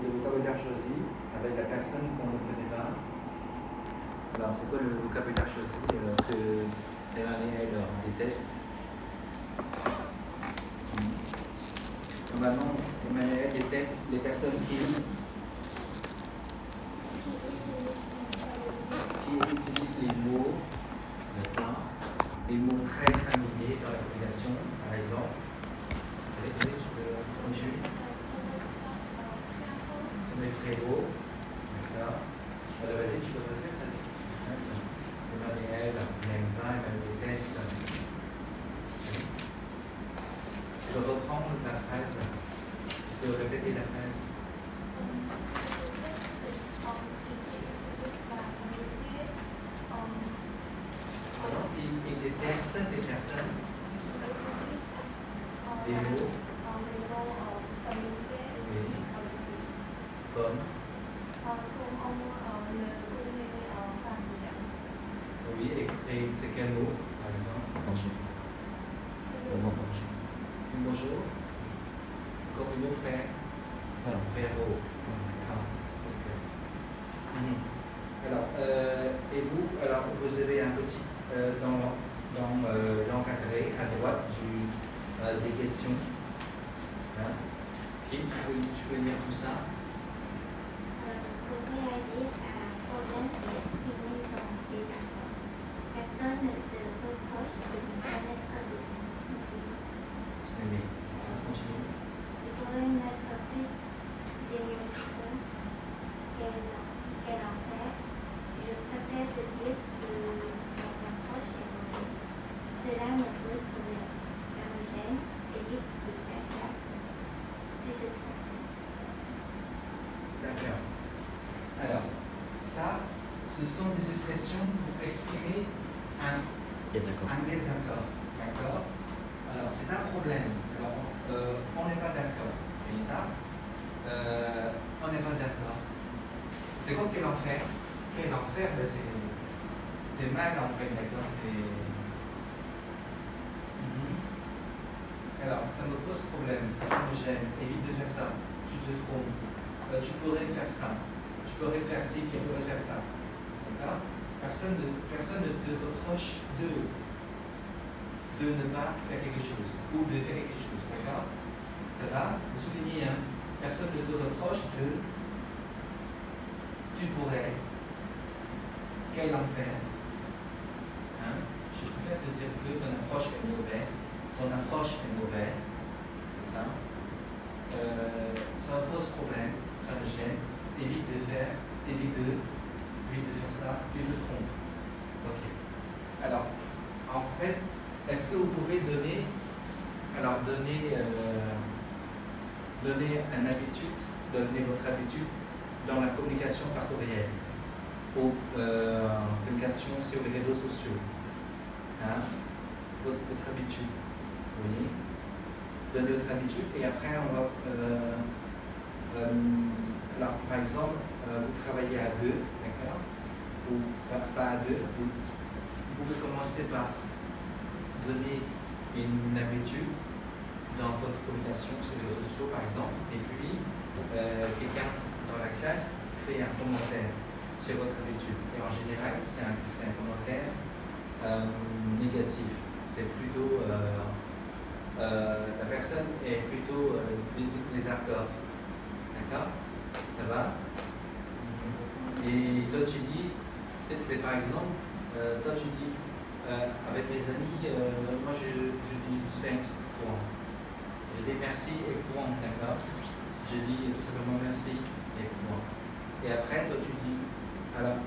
le vocabulaire choisi avec la personne qu'on ne connaît pas. Alors, c'est quoi le vocabulaire choisi que Emmanuel déteste? Normalement, Emmanuel déteste les personnes qui utilisent les mots, d'accord, les mots très familiers dans la communication, par exemple. Allez, tu peux continuer. C'est mes frérots, d'accord. Alors, vas-y, tu peux refaire. Emmanuel n'aime pas, Emmanuel déteste. Tu peux reprendre la phrase. Tu peux répéter la phrase. Alors, il déteste des personnes. Des mots. Oui. Comme. Oui, et c'est quel mot, par exemple? Bonjour. Le mot bonjour. Bonjour. C'est comme le mot frère. Frérot. D'accord. Okay. Alors, et vous, alors vous avez un petit dans l'encadré à droite des questions. Hein? Kim, tu peux lire tout ça? Pour réagir à un problème et exprimer son désaccord, personne ne te reproche de ne pas mettre de souris. Continue. Tu pourrais mettre plus d'émotion qu'elle en fait. Je préfère te dire que ton approche est mauvaise. Cela me pose problème. Ça me gêne. Évite de faire ça. Tu te trompes. D'accord. Alors, ça, ce sont des expressions pour exprimer un désaccord. D'accord? Alors, c'est un problème. Alors, on n'est pas d'accord. Vous voyez ça? On n'est pas d'accord. C'est quoi quel enfer? Quel enfer? Ben, c'est mal en fait, d'accord? Alors, ça me pose problème, ça me gêne, évite de faire ça, tu te trompes, tu pourrais faire ça, tu pourrais faire ci, tu pourrais faire ça. D'accord? Personne ne te reproche de ne pas faire quelque chose ou de faire quelque chose. D'accord? Ça va? Vous soulignez, hein? Personne ne te reproche de tu pourrais. Quel enfer? Hein? Je préfère te dire que ton approche est mauvaise. Ton approche est mauvaise. C'est ça? Ça me pose problème. Ça me gêne. Évite de faire ça. Tu te trompes. Ok. Alors, en fait, est-ce que vous pouvez donner votre habitude dans la communication par courriel ou communication sur les réseaux sociaux? Hein? Votre habitude. Oui. Donnez votre habitude et après on va. Alors, par exemple, vous travaillez à deux, d'accord? Ou pas à deux. Vous pouvez commencer par donner une habitude dans votre communication sur les réseaux sociaux, par exemple, et puis quelqu'un dans la classe fait un commentaire sur votre habitude. Et en général, c'est un commentaire négatif. C'est plutôt la personne est plutôt désaccord. D'accord? Ça va? Et toi tu dis, c'est par exemple, toi tu dis avec mes amis, moi je dis 5 points. Je dis merci et point, d'accord? Je dis tout simplement merci et point. Et après toi tu dis, alors,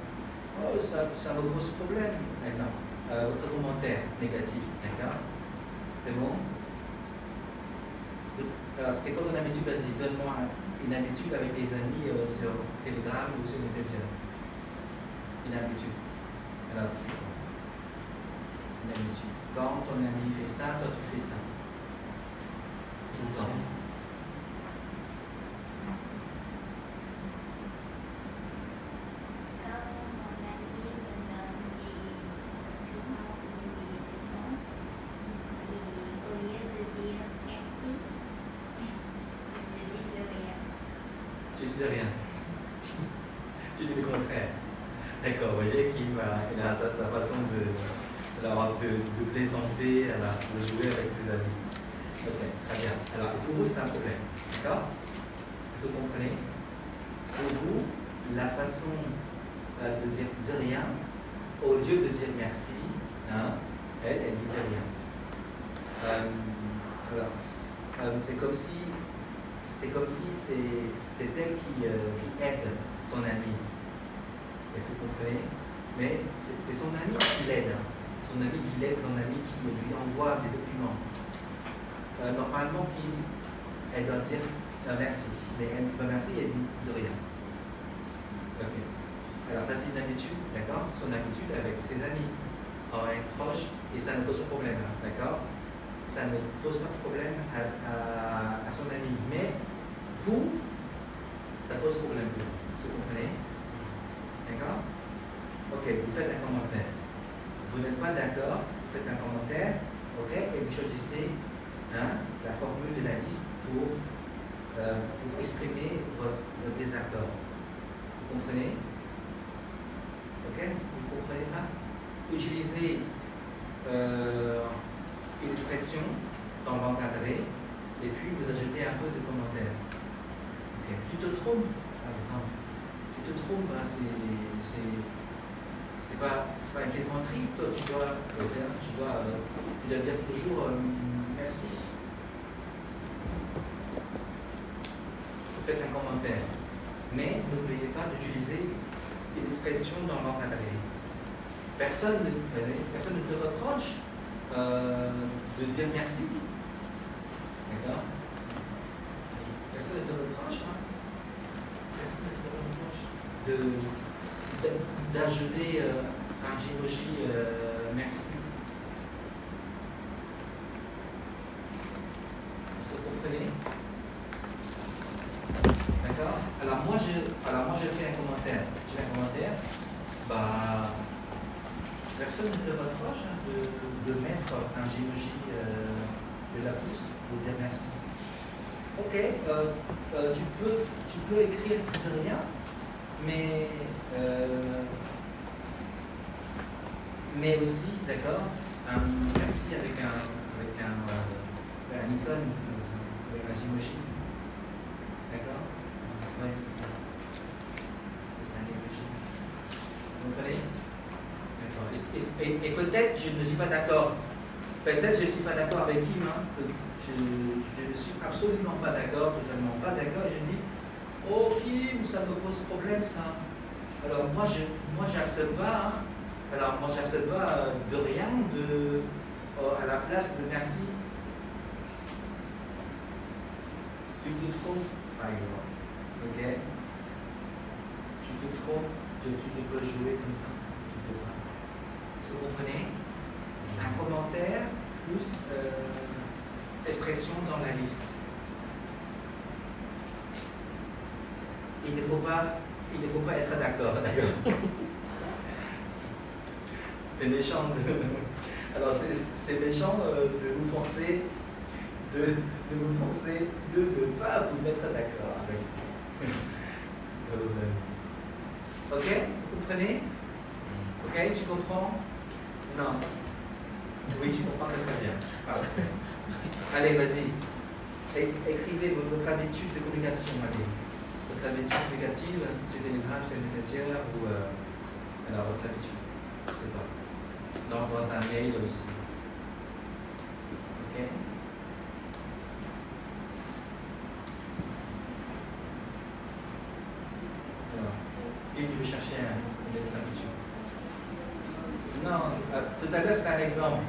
oh, ça me pose problème maintenant. Votre commentaire négatif, d'accord? C'est bon? Alors, c'est quoi ton habitude? Vas-y, donne-moi une habitude avec des amis sur Telegram ou sur Messenger. Une habitude. Alors, tu fais quoi? Une habitude. Quand ton ami fait ça, toi tu fais ça. C'est toi. Tu Tu dis de rien. Tu dis le contraire. D'accord, vous voyez qu'il a sa façon de plaisanter, de jouer avec ses amis. Ok, très bien. Alors, pour vous, c'est un problème. D'accord? Est-ce que vous comprenez? Pour vous, la façon de dire de rien, au lieu de dire merci, hein, elle dit de rien. C'est comme si c'est elle qui aide son ami. Est-ce que vous comprenez? Mais c'est son ami qui l'aide. Son ami qui l'aide, son ami qui lui envoie des documents. Normalement, elle doit dire merci. Mais elle ne dit pas merci, elle dit de rien. Ok. Alors, c'est une habitude, d'accord? Son habitude avec ses amis, proches, et ça ne pose pas de problème, d'accord? Ça ne pose pas de problème à son ami. Mais vous, ça pose problème pour vous. Vous comprenez? D'accord? Ok, vous faites un commentaire. Vous n'êtes pas d'accord, vous faites un commentaire, ok, et vous choisissez la formule de la liste pour exprimer votre désaccord. Vous comprenez? Ok? Vous comprenez ça? Utilisez une expression dans l'encadré et puis vous ajoutez un peu de commentaires. Okay. Tu te trompes, par exemple. Tu te trompes, c'est pas une plaisanterie. Toi, tu dois dire toujours merci. Vous faites un commentaire. Mais n'oubliez pas d'utiliser une expression dans l'encadré. Personne ne te reproche de dire merci. D'accord? Personne ne te reproche, hein? Personne ne te reproche d'ajouter un emoji merci. Vous comprenez? D'accord? Alors moi je fais un commentaire. Je fais un commentaire. Personne ne te reproche de mettre un emoji de la pouce pour dire merci. Ok, tu peux écrire de rien, mais aussi, d'accord, un merci avec un icône, avec un emoji. D'accord? Oui. Un emoji. Vous comprenez? Et peut-être je ne suis pas d'accord. Peut-être je ne suis pas d'accord avec Kim. Je ne suis absolument pas d'accord, totalement pas d'accord. Et je dis, oh Kim, ça me pose problème ça. Alors moi j'accepte pas. Alors moi j'accepte pas de rien à la place de merci. Tu te trompes, par exemple. Ok? Tu te trompes, tu ne peux jouer comme ça. Tu peux pas. Vous comprenez? Un commentaire plus expression dans la liste. Il ne faut pas être d'accord. C'est méchant alors c'est méchant de vous forcer de ne pas vous mettre d'accord avec vos amis. Ok? Vous comprenez? Ok? Tu comprends? Non. Oui, tu comprends très bien. Allez, vas-y. Écrivez votre habitude de communication. Allez. Votre habitude négative, sur Telegram, sur Messenger ou alors votre habitude. Je sais pas. Dans un mail aussi. Ok? Alors, qui tu veux chercher une autre habitude? Non, tout à l'heure c'est un exemple.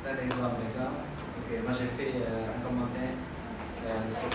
C'est un exemple, d'accord? Ok, moi j'ai fait un commentaire sur.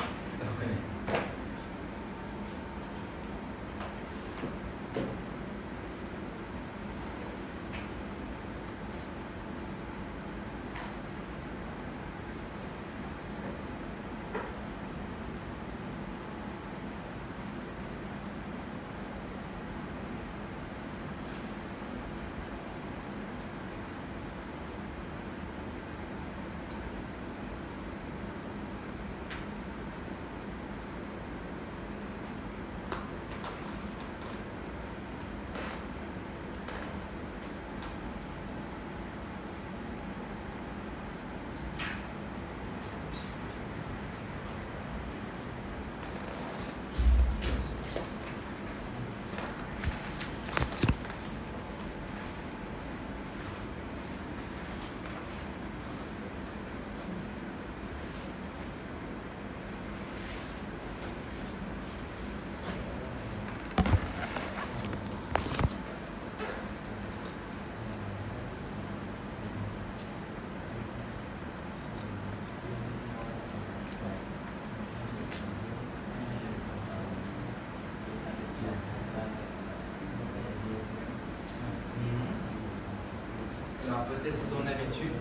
peut-être c'est ton habitude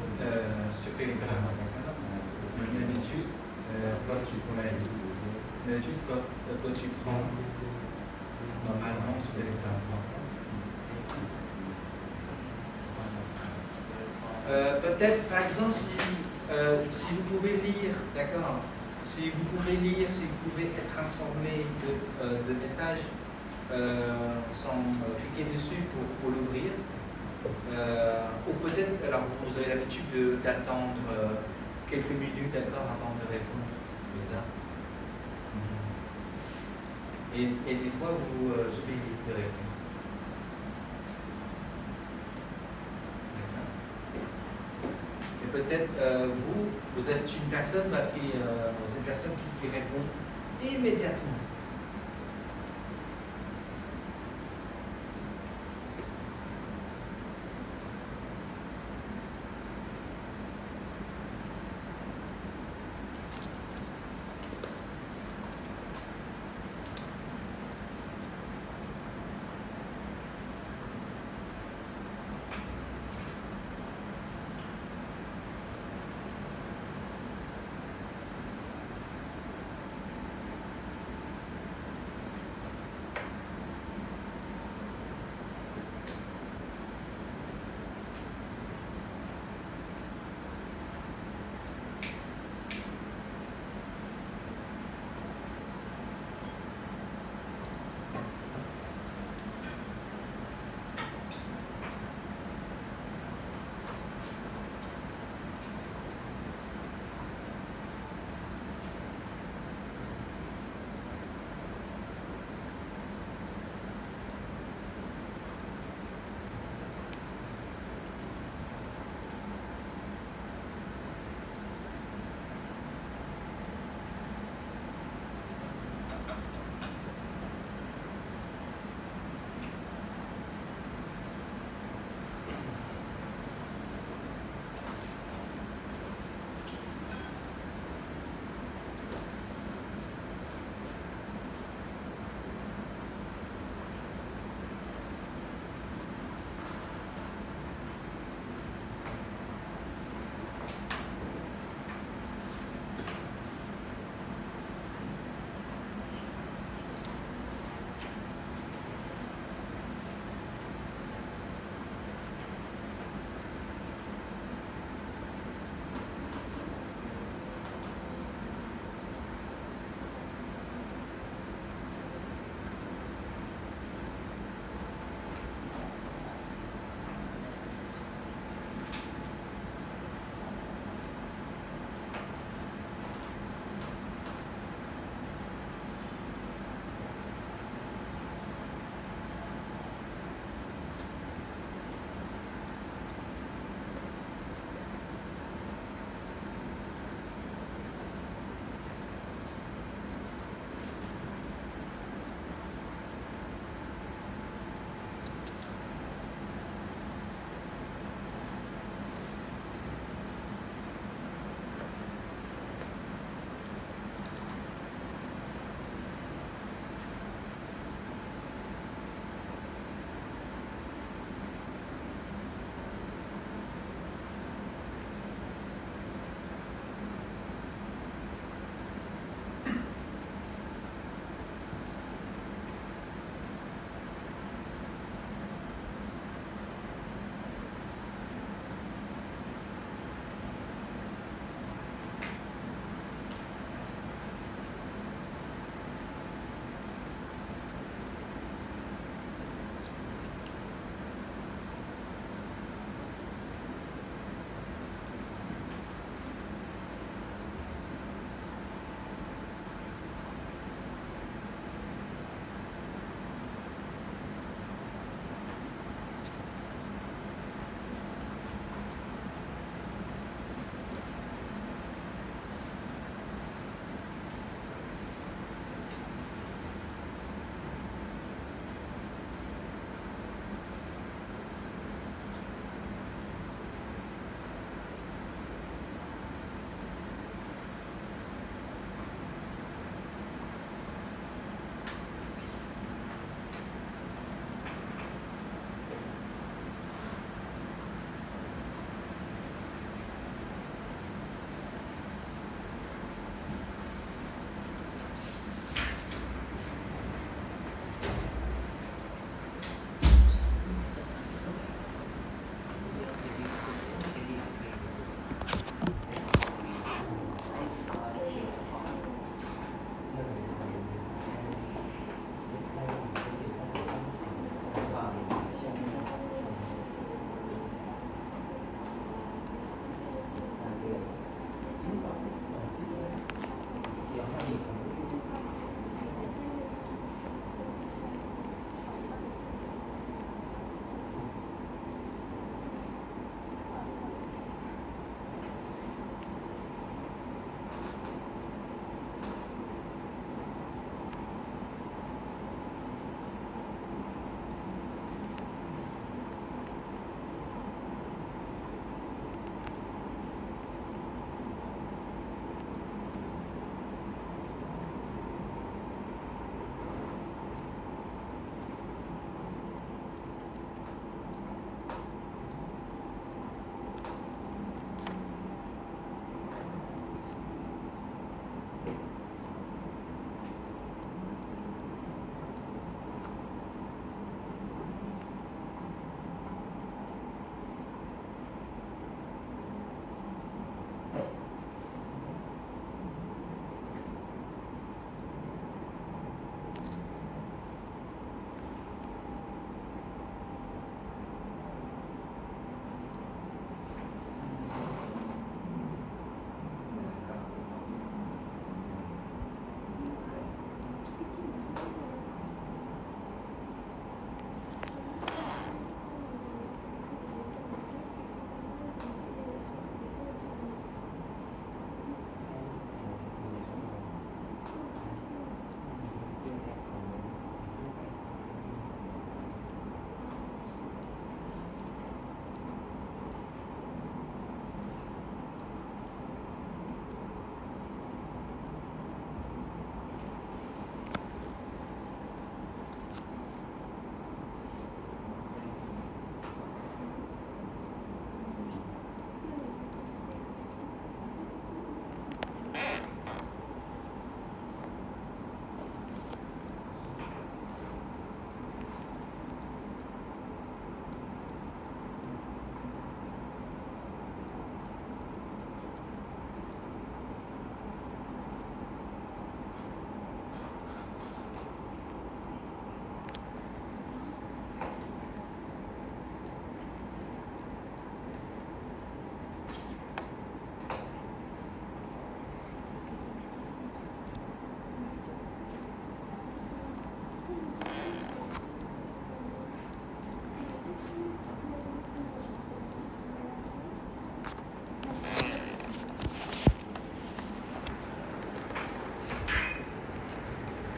sur Telegram. Une habitude quand tu prends normalement sur Telegram. Peut-être, par exemple, si vous pouvez lire, d'accord, si vous pouvez être informé de messages sans cliquer dessus pour l'ouvrir, ou peut-être, alors vous avez l'habitude d'attendre quelques minutes, d'accord, avant de répondre, déjà. Et des fois, vous oubliez de répondre. Et peut-être vous êtes une personne qui répond immédiatement.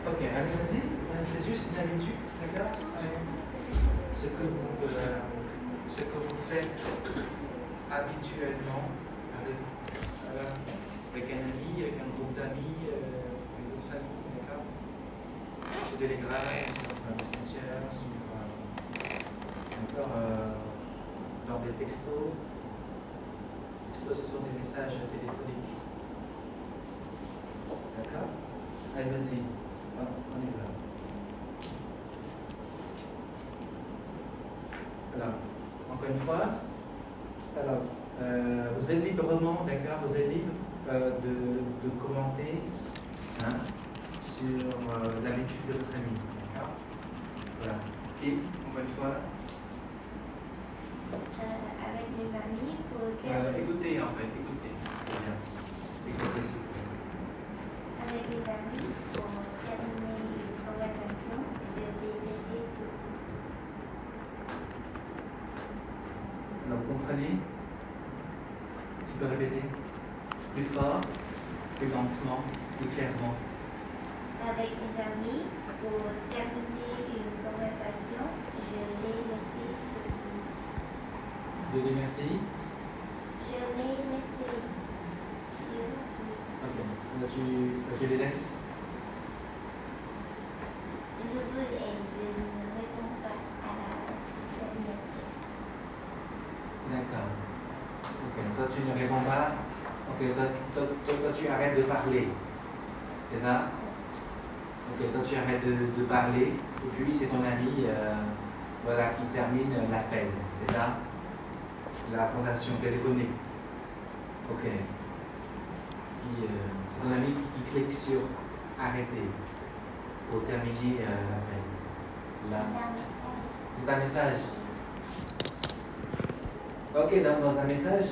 Ok, allez, vas-y. C'est juste une habitude, d'accord? Ce que vous faites habituellement avec un ami, avec un groupe d'amis, avec votre famille, d'accord? Sur Telegram, sur Messenger, dans des textos. Textos, ce sont des messages téléphoniques. D'accord? Allez, vas-y. On y va. Alors, encore une fois, alors, vous êtes librement, d'accord, vous êtes libre de commenter sur l'habitude de votre ami, d'accord? Voilà. Et, encore une fois, avec mes amis pour écoutez en fait, écoutez. C'est bien. Écoutez s'il vous plaît. avec mes amis pour terminer une conversation, je vais laisser sur. Alors, vous comprenez? Tu peux répéter? Plus fort, plus lentement, plus clairement. Avec mes amis pour terminer une conversation, je l'ai laissé sur vous. Je dis merci. Je l'ai laissé sur vous. Ok. Tu les laisses? Je veux et je ne réponds pas à la dernière question. D'accord. Ok. Toi, tu ne réponds pas. Ok. Toi, tu arrêtes de parler. C'est ça? Ok. Toi, tu arrêtes de parler. Et puis, c'est ton ami voilà, qui termine l'appel. C'est ça? La conversation téléphonique. Ok. C'est ton ami qui clique sur arrêter pour terminer l'appel. Là. C'est un message. Ok, dans un message.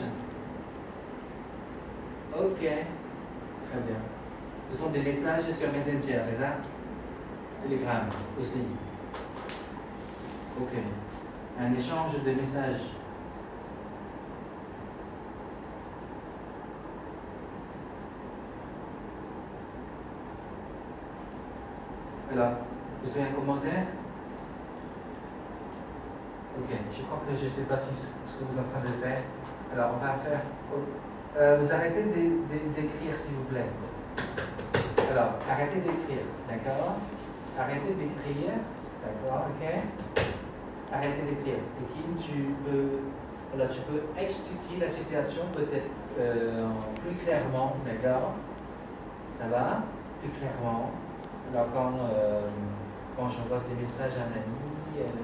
Ok. Très bien. Ce sont des messages sur Messenger, c'est ça? Telegram aussi. Ok. Un échange de messages. Alors, vous avez un commentaire? Ok, je crois que je ne sais pas ce que vous êtes en train de faire. Alors, on va faire. Vous arrêtez d'écrire, s'il vous plaît. Alors, arrêtez d'écrire, d'accord? Arrêtez d'écrire, d'accord, ok? Arrêtez d'écrire. Et Kim, tu peux expliquer la situation peut-être plus clairement, d'accord? Ça va? Plus clairement. Alors, quand j'envoie des messages à un ami, etc.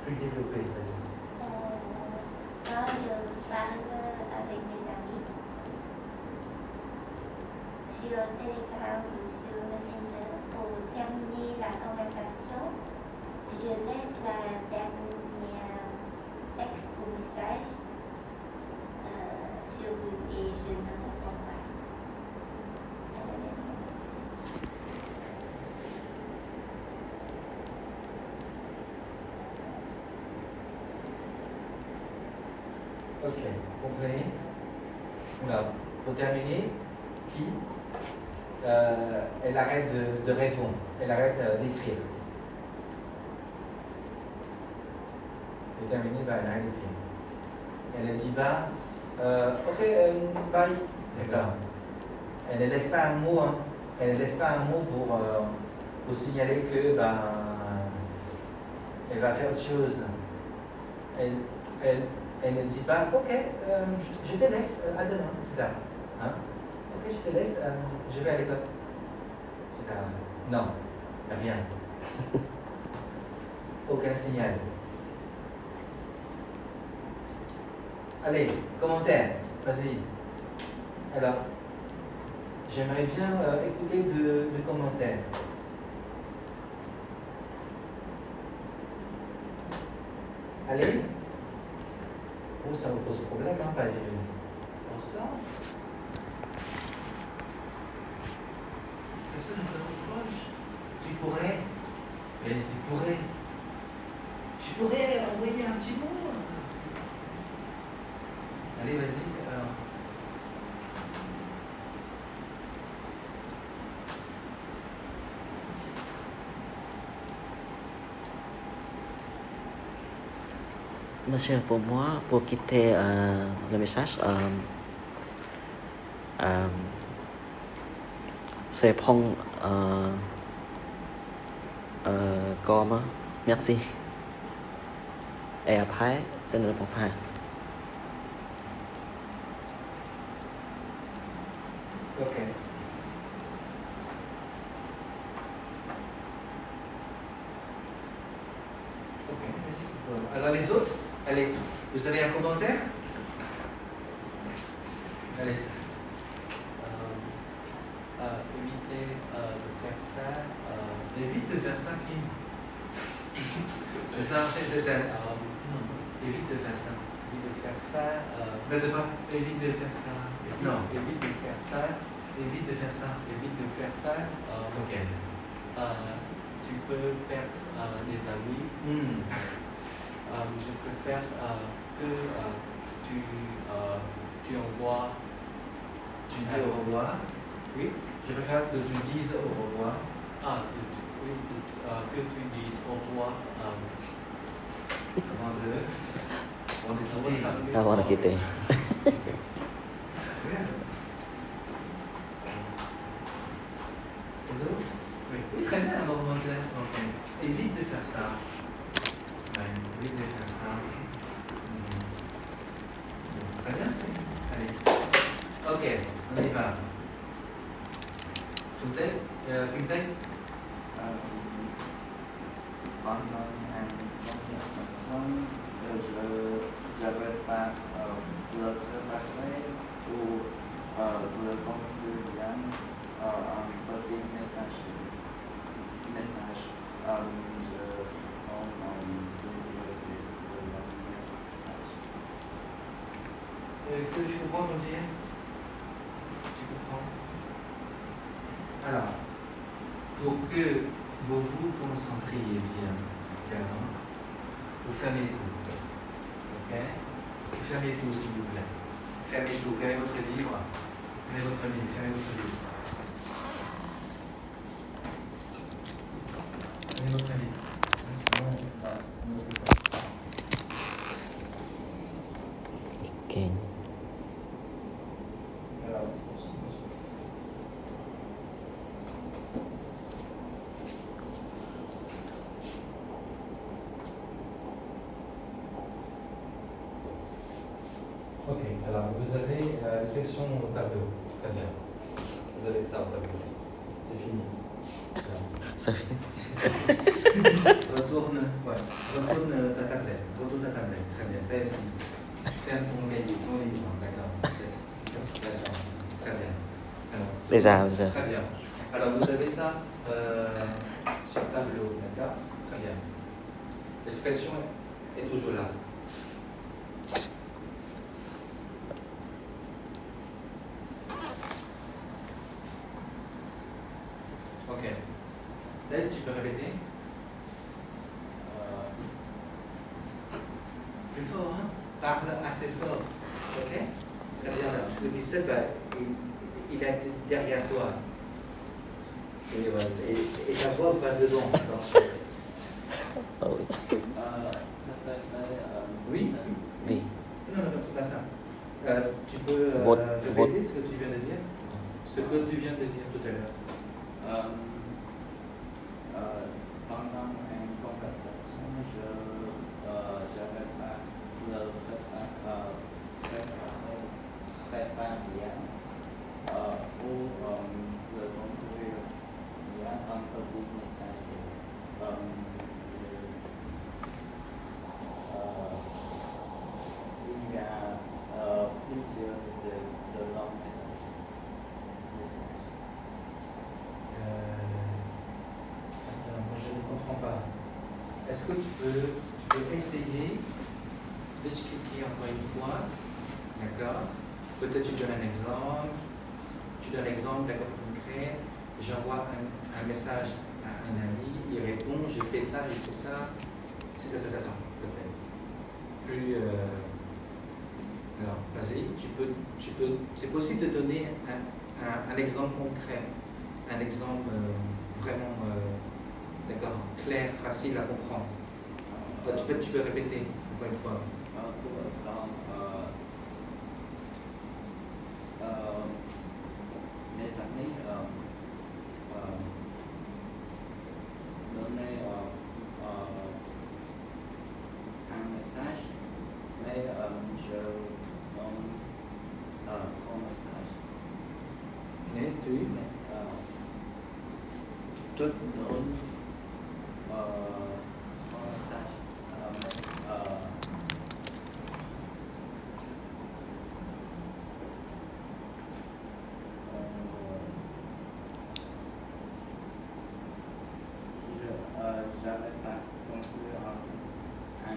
Plus développé, vas-y. Quand je parle avec mes amis sur Telegram ou sur Messenger pour terminer la conversation, je laisse la dernière texte ou message sur vous et je ne réponds pas à la dernière message. Ok, vous comprenez? Alors, pour terminer, qui elle arrête de répondre, elle arrête d'écrire. Pour terminer, elle arrête d'écrire. Elle ne dit pas, ok, bye. D'accord. Elle ne laisse pas un mot, hein. Elle ne laisse pas un mot pour signaler que elle va faire autre chose. Elle ne dit pas, ok, je te laisse, à demain, etc. Hein? Ok, je te laisse, je vais à l'école. Etc. Non, rien. Aucun signal. Allez, commentaire, vas-y. Alors, j'aimerais bien écouter de commentaires. Allez. Oh, ça vous pose problème, hein, vas-y. Pour ça. Personne ne te reproche. Tu pourrais envoyer un petit mot. Allez, vas-y. Monsieur, pour moi, pour quitter le message, c'est prendre comme merci. Et après, je ne réponds pas. Ok. Ok, merci. Alors les autres, allez, vous avez un commentaire? Allez. Éviter de faire ça. Évite de faire ça, Kim. C'est ça, c'est ça. Non, évite de faire ça. Évite de faire ça. Mais c'est pas évite de faire ça. Non, Évite de faire ça. évite de faire ça. Évite de faire ça. Ok. Tu peux perdre des amis. Je préfère que tu envoies. Tu dis au revoir. Oui. Je préfère que tu dises au revoir. Que tu dises au revoir. Avant de Avant de quitter. Oui, très bien, bon commentaire. Ok. Évite de faire ça. Ouais, évite de faire ça. Très bien. Allez. Ok, on y va. Quinten? Pendant une conversation, je n'avais pas le travail ou le conclusion un petit message. Je prends Est-ce que tu comprends, Monsieur? Tu comprends? Alors, pour que vous vous concentriez bien, d'accord, vous fermez tout. Ok? Vous fermez tout, s'il vous plaît. Fermez tout, fermez votre livre. Fermez votre livre, fermez votre livre. Fermez votre livre. Sinon, on ne peut pas. Ok. Ok, alors vous avez l'expression au tableau. Très bien. Vous avez ça au tableau. C'est fini. Ça fait. Retourne ta tablette. Retourne ta tablette. Très bien. Fais aussi. Ferme ton livre. D'accord. Très bien. Alors, Déjà. très bien. Alors vous avez ça sur le tableau. D'accord. Très bien. L'expression est toujours là. Ok. Là, tu peux répéter? Plus fort, hein? Parle assez fort. Ok? Très bien, là. Parce que Bissette, il est derrière toi. Et ta voix va devant. Attention. Oui? Oui. Non, c'est pas ça. Tu peux répéter ce que tu viens de dire? Ce que tu viens de dire tout à l'heure. Pendant une conversation, je n'avais pas le préparer bien ou le conclure bien un petit message. Il y a plusieurs de longs messages. Attends, moi je ne comprends pas. Est-ce que tu peux essayer d'expliquer encore une fois? D'accord? Peut-être tu donnes un exemple. Tu donnes un exemple d'accord concret. J'envoie un message à un ami, il répond, j'ai fait ça, c'est ça, peut-être. Plus. Alors, vas-y, c'est possible de donner un exemple concret, un exemple vraiment d'accord, clair, facile à comprendre. Tu peux répéter encore une fois. Pour exemple, mes amis donner un message, mais je donne faux message. Mais tu Mais, toi, donne faux message. Je n'avais pas conclu un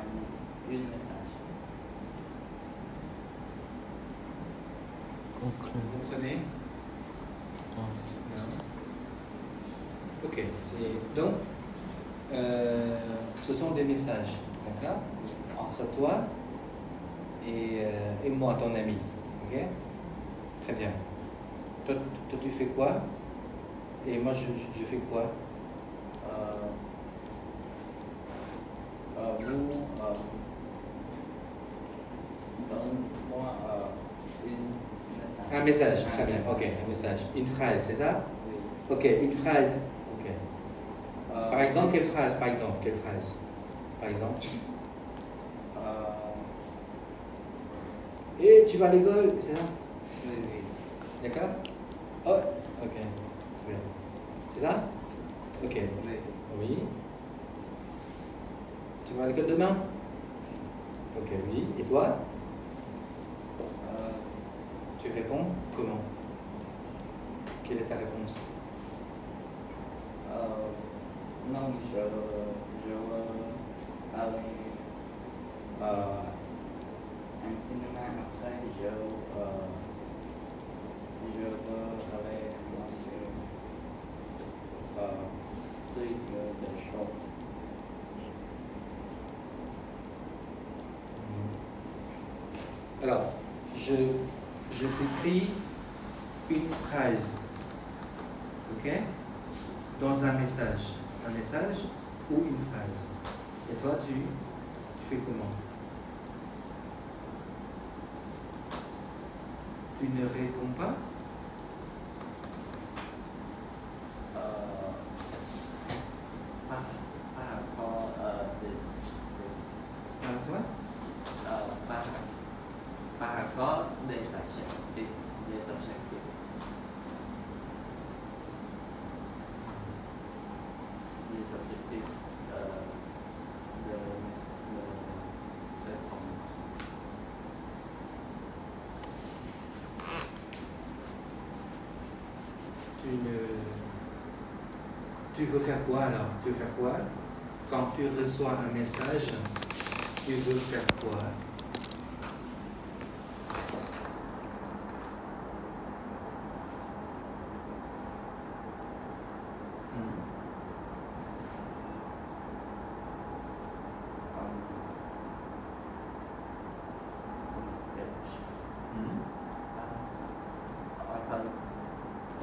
message. Conclu. vous comprenez? Non. Non. Ok. Donc, ce sont des messages, d'accord? Entre toi et moi, ton ami. Ok? Très bien. Toi, tu fais quoi? Et moi, je fais quoi? Vous donne-moi Un message, très bien. Ok, un message. Une phrase, c'est ça? Oui. Ok, une phrase. Ok. Par exemple, quelle phrase? Par exemple, quelle phrase? Par exemple. Et tu vas à l'école, c'est ça? Oui, oui. D'accord? Oh, ok. Très bien. C'est ça? Ok. Oui. Oui. Tu vas à l'école demain? Ok, oui. Et toi? Tu réponds comment? Quelle est ta réponse? Non, je veux aller un cinéma après, je veux aller manger plusieurs de choses. Alors, je t'écris une phrase, ok? Dans un message ou une phrase. Et toi, tu fais comment? Tu ne réponds pas? Par rapport par rapport des objectifs. Les objectifs de répondre. Tu veux faire quoi alors? Tu veux faire quoi? Quand tu reçois un message, tu veux faire quoi?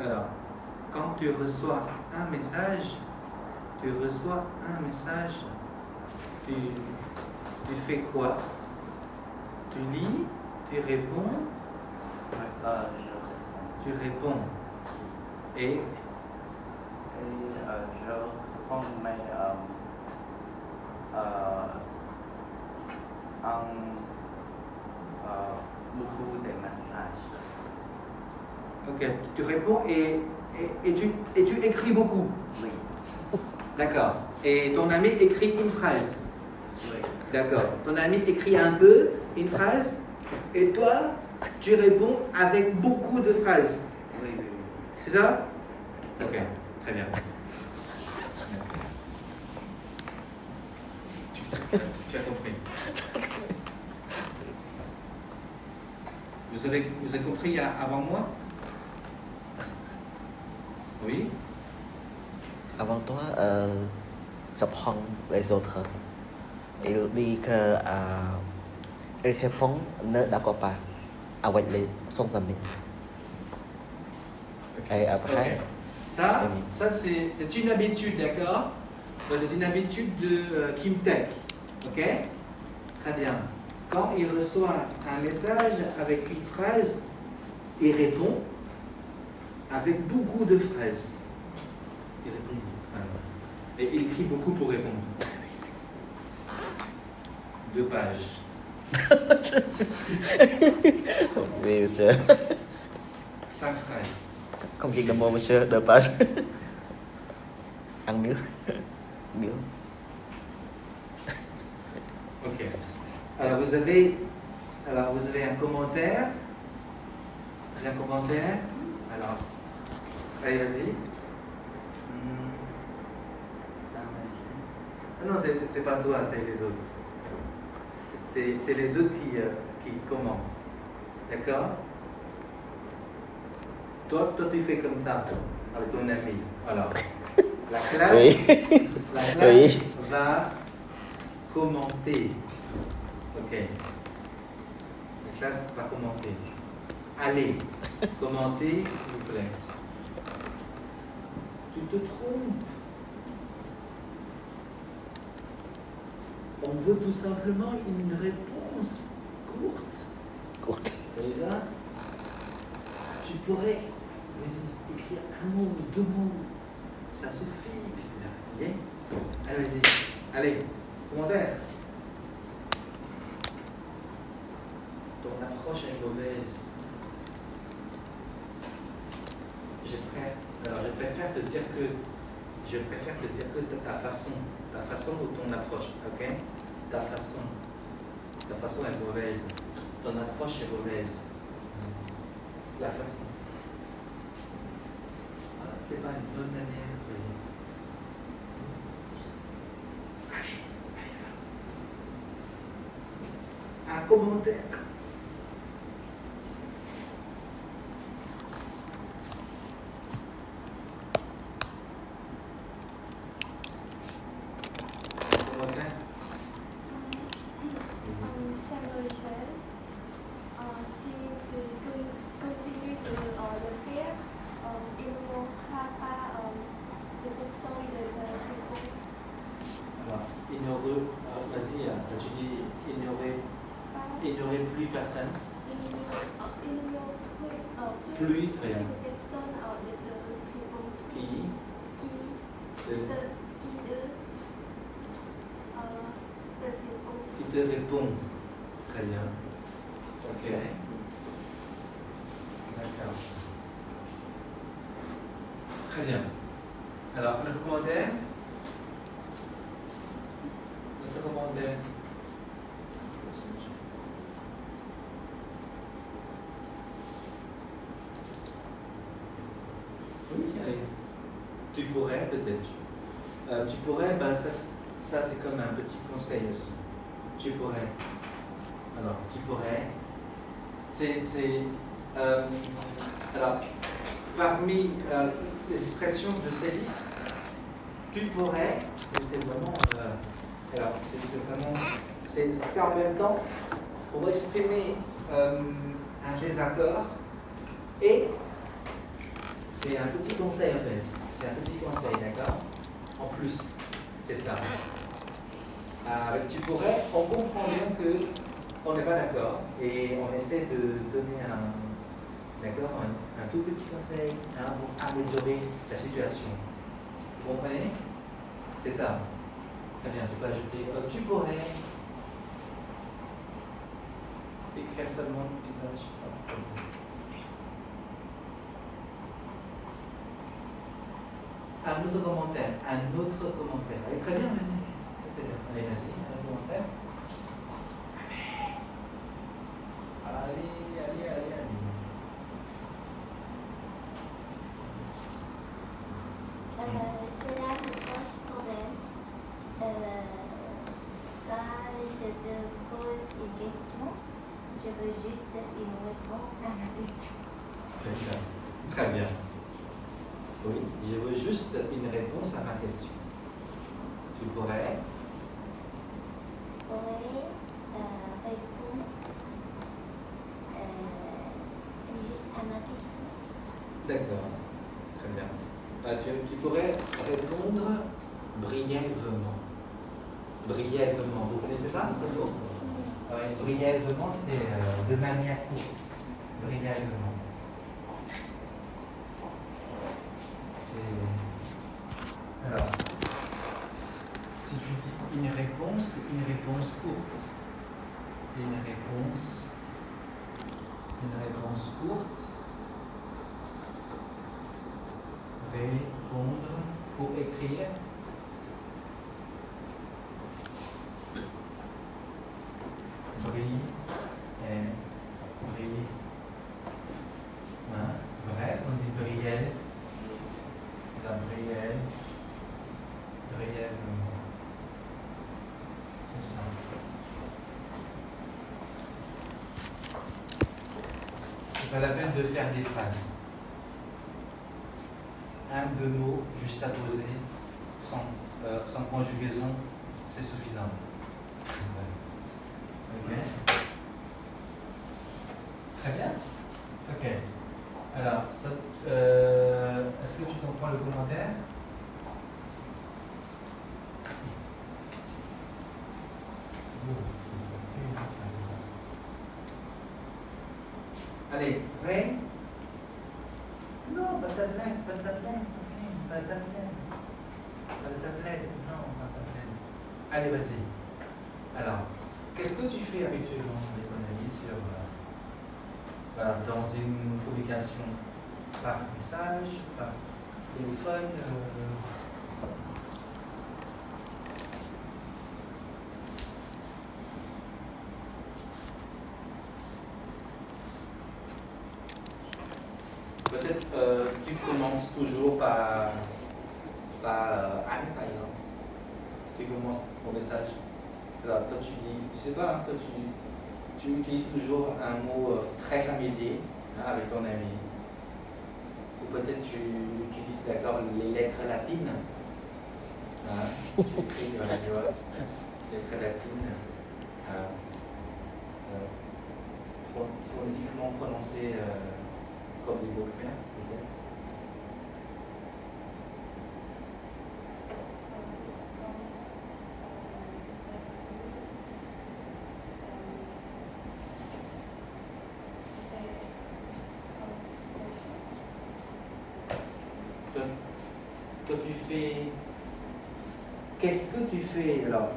Alors, quand tu reçois un message, tu fais quoi? Tu lis, tu réponds, tu réponds. Et je réponds, mais beaucoup de messages. ok, tu réponds et tu écris beaucoup. Oui. D'accord. Et ton ami écrit une phrase. Oui. D'accord. Ton ami écrit un peu une phrase et toi, tu réponds avec beaucoup de phrases. Oui, oui, oui. C'est ça? C'est Ok, ça. très bien. Tu as compris. Vous avez compris avant moi? Oui? Avant toi, ça prend les autres. Il dit que il répond ne d'accord pas avec son ami. Et après, Ok. Ça, oui. ça c'est une habitude, d'accord? C'est une habitude de Kim Tech. Ok? Très bien. Quand il reçoit un message avec une phrase, il répond avec beaucoup de phrases. Il répond beaucoup. Alors. Et il écrit beaucoup pour répondre. 2 pages. Oui, monsieur. 5 phrases. Không chỉ là một monsieur de passe. Ăn miếng. Miếng. Ok. Alors vous avez un commentaire. Vous avez un commentaire. Alors, allez, vas-y. Ah non, c'est pas toi, c'est les autres. C'est les autres qui commentent. D'accord? Toi, tu fais comme ça avec ton ami. Alors, la classe, Oui. la classe Oui. va commenter. Ok. La classe va commenter. Allez, commentez, s'il vous plaît. Tu te trompes. On veut tout simplement une réponse courte. Courte. Elisa, tu pourrais écrire un mot, 2 mots. Ça suffit. Ok? Allez, vas-y. Allez, commentaire. Ton approche est mauvaise. Je préfère te dire que ta façon ou ton approche, ok? Ta façon est mauvaise. Ton approche est mauvaise. La façon. Voilà, c'est pas une bonne manière de dire. Allez, un commentaire. Si tu continues de le faire, il ne manquera pas de personnes de répondre. Alors, vas-y, tu dis, il n'y aurait plus personne. Il n'y aura Plus, rien. de personnes de répondre. Qui Qui te répond. Qui te répond. Très bien. Ok. D'accord. Très bien. Alors, notre commentaire. Oui, allez. Tu pourrais peut-être. Tu pourrais, ben ça c'est comme un petit conseil aussi. Tu pourrais. Alors, tu pourrais. Alors, parmi les expressions de ces listes, tu pourrais, c'est vraiment. Alors, c'est en même temps pour exprimer un désaccord et c'est un petit conseil en fait. C'est un petit conseil, d'accord? En plus, c'est ça. Tu pourrais, on comprend bien que on n'est pas d'accord et on essaie de donner un tout petit conseil pour améliorer la situation. Vous comprenez? C'est ça. Très bien, tu peux ajouter. Tu pourrais écrire seulement une page. Un autre commentaire. Allez, très bien, vas-y. Très bien. Allez, vas-y, un commentaire. Allez. Cela me pose problème. Quand je te pose une question, je veux juste une réponse à ma question. Très bien. Oui, je veux juste une réponse à ma question. Tu pourrais répondre juste à ma question. D'accord. Très bien. Tu pourrais répondre brièvement. Brièvement. Vous connaissez ça, ce mot? Ouais, brièvement, c'est de manière courte. Brièvement. Alors, si tu dis une réponse courte. Une réponse courte. Répondre pour écrire. Bref, on dit briève. La brièvement. C'est ça. C'est pas la peine de faire des phrases. Un, deux mots juste à poser, sans conjugaison, c'est suffisant. Ok. Très bien. Ok. Alors, est-ce que tu comprends le commentaire? Allez, prêt? Non, pas de tablette, pas de tablette, pas de tablette. Pas de tablette, non, pas de tablette. Allez, vas-y. Alors, qu'est-ce que tu fais habituellement, à ton avis, dans une communication par message, par téléphone? Peut-être tu commences toujours par Anne, par exemple. Tu commences ton message. Alors, toi, tu dis, tu sais pas, hein, toi, tu utilises toujours un mot très familier avec ton ami. Ou peut-être tu utilises d'accord les lettres latines. Hein, tu écris, tu vois, lettres latines. Phonétiquement prononcées. Comme des Européens, peut-être. Toi, tu fais. Qu'est-ce que tu fais? Alors,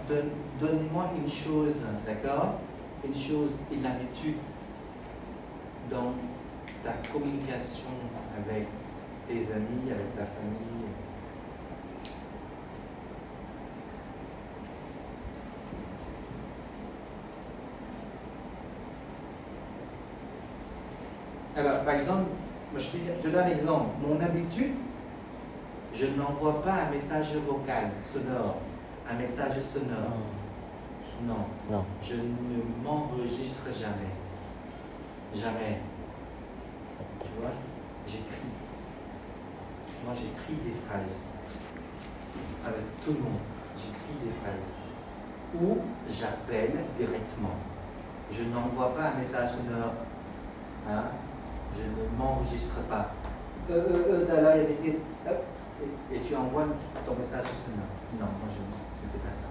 donne-moi une chose, d'accord? Une chose, une habitude dans ta communication avec tes amis, avec ta famille. Alors, par exemple, je donne un exemple. Mon habitude, je n'envoie pas un message vocal, sonore. Un message sonore. Non. Non. Je ne m'enregistre jamais. Jamais. Tu vois, j'écris. Moi, j'écris des phrases. Avec tout le monde, j'écris des phrases. Ou j'appelle directement. Je n'envoie pas un message sonore. Hein? Je ne m'enregistre pas. Là, et tu envoies ton message sonore. Non, moi, je ne fais pas ça.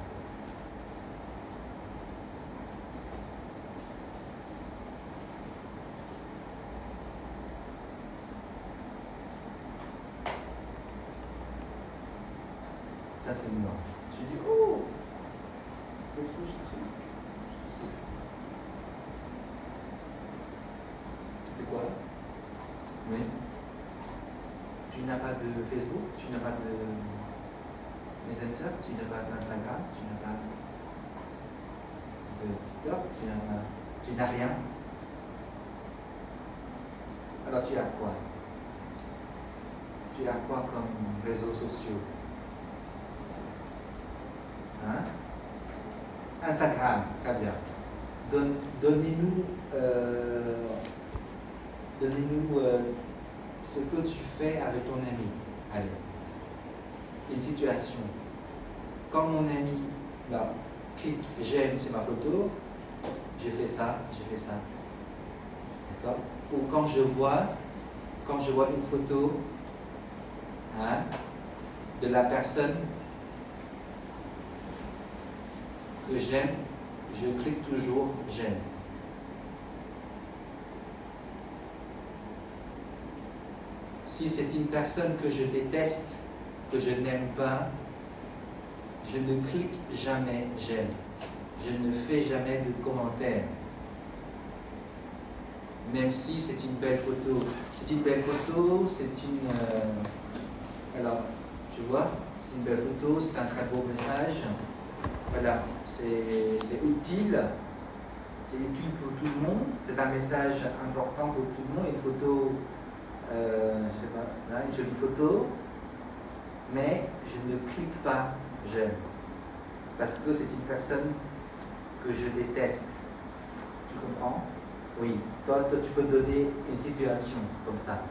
Ça, c'est non. Je dis, oh, le trou, c'est quoi? Oui. Tu n'as pas de Facebook, tu n'as pas de Messenger, tu n'as pas d'Instagram, tu n'as pas de TikTok, tu n'as rien. Alors tu as quoi? Tu as quoi comme réseaux sociaux? Hein? Instagram, très bien. Donnez-nous ce que tu fais avec ton ami. Allez, une situation. Quand mon ami clique j'aime sur ma photo, je fais ça. D'accord? Ou quand je vois une photo de la personne que j'aime je clique toujours j'aime. Si c'est une personne que je déteste, que je n'aime pas, je ne clique jamais j'aime. Je ne fais jamais de commentaires. Même si c'est une belle photo. C'est une belle photo, c'est une... alors, tu vois, c'est une belle photo, c'est un très beau message. Voilà, c'est utile. C'est utile pour tout le monde. C'est un message important pour tout le monde. Une photo, je sais pas, là, une jolie photo. Mais je ne clique pas j'aime. Parce que c'est une personne que je déteste. Tu comprends? Oui. Toi, tu peux donner une situation comme ça.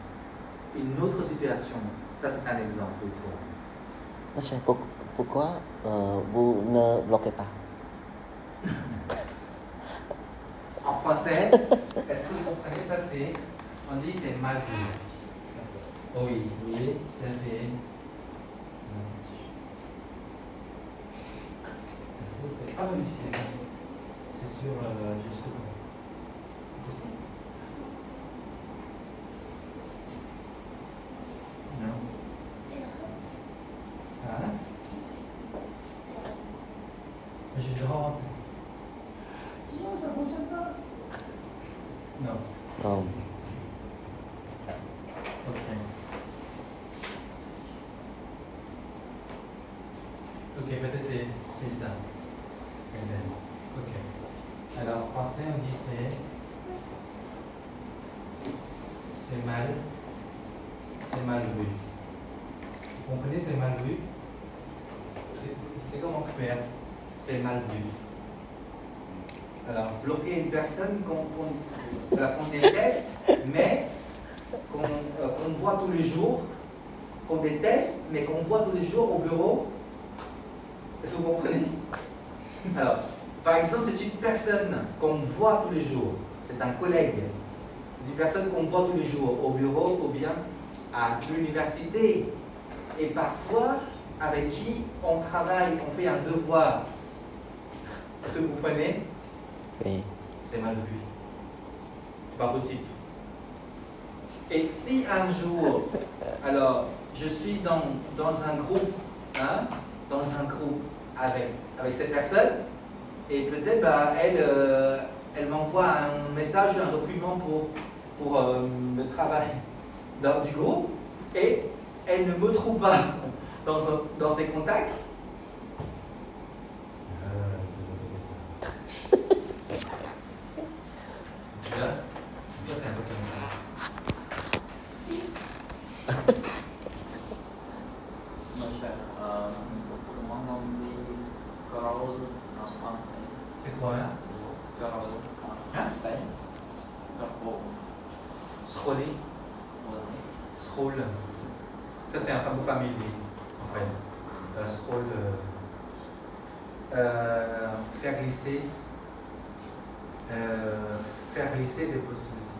Une autre situation. Ça, c'est un exemple pour toi. Monsieur, pourquoi vous ne bloquez pas? En français, est-ce que vous comprenez ça? C'est, on dit c'est mal vu. Oui, oui, ça c'est. Ah oui, c'est ça. C'est sur juste. Non. Hein? Je rentre. Non, ça ne fonctionne pas. Non. Non. Ok. Ok, peut-être c'est ça. Ok. Alors, en français, on dit c'est mal vu. Vous comprenez, c'est mal vu? C'est comme en khmer, c'est mal vu. Alors, bloquer une personne qu'on déteste, mais qu'on voit tous les jours, qu'on déteste, mais qu'on voit tous les jours au bureau. Est-ce que vous comprenez? Alors, par exemple, c'est une personne qu'on voit tous les jours, c'est un collègue, une personne qu'on voit tous les jours au bureau ou bien à l'université, et parfois avec qui on travaille, on fait un devoir. Est-ce que vous comprenez? Oui. C'est mal vu. C'est pas possible. Et si un jour, alors, je suis dans un groupe, hein, dans un groupe avec cette personne, et peut-être elle m'envoie un message, un document pour le travail du groupe, et elle ne me trouve pas dans ses contacts. Tu vois? Ça, c'est un peu comme ça. Comment on dit scroll en français? C'est quoi là? Scroll en français. Scroll. Scroll. Ça, c'est un mot familier, en fait. Scroll. Faire glisser. Faire glisser, c'est possible aussi.